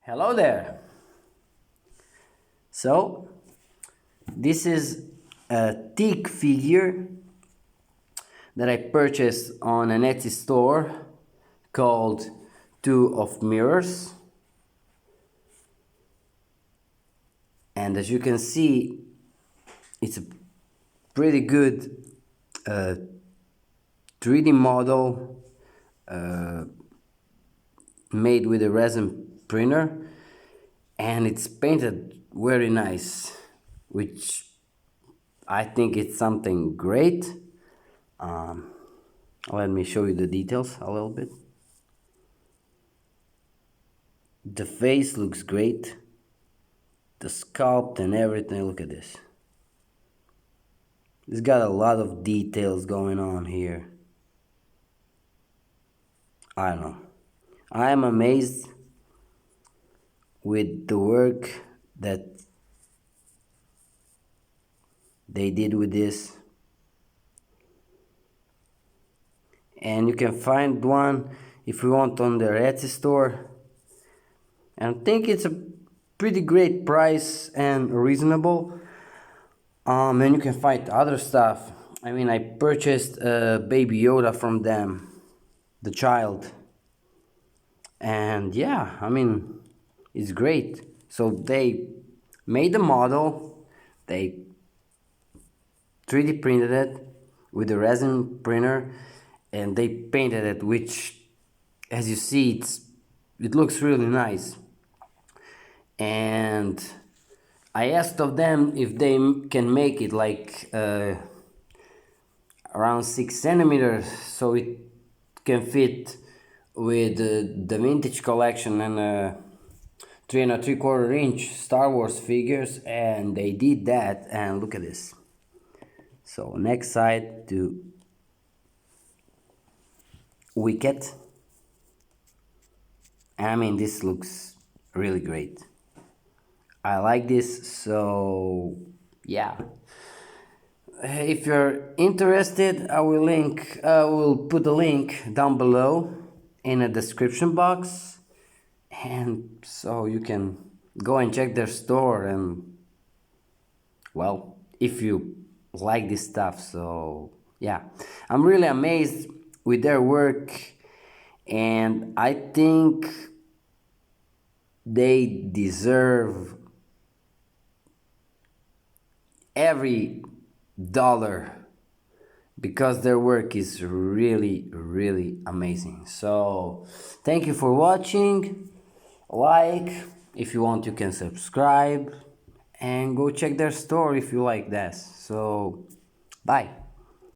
Hello there. So this is a Teek figure that I purchased on an Etsy store called Two of Mirrors, and as you can see, it's a pretty good 3D model made with a resin printer, and it's painted very nice, which I think it's something great. Let me show you the details a little bit. The face looks great, the sculpt and everything. Look at this. It's got a lot of details going on here. I don't know. I am amazed with the work that they did with this. And you can find one if you want on their Etsy store. And I think it's a pretty great price and reasonable. And you can find other stuff. I mean, I purchased a Baby Yoda from them, the child. And yeah, I mean, it's great. So they made the model, they 3D printed it with a resin printer, and they painted it, which, as you see, it looks really nice. And I asked of them if they can make it like around 6 centimeters, so it can fit with the vintage collection and 3 3/4 inch Star Wars figures, and they did that. And look at this. So next side to Wicket. I mean, this looks really great. I like this, so yeah. If you're interested, I will put a link down below in a description box, and so you can go and check their store. And well, if you like this stuff, so yeah, I'm really amazed with their work, and I think they deserve every dollar because their work is really amazing. So thank you for watching. Like, if you want, you can subscribe, and go check their store if you like this. So bye.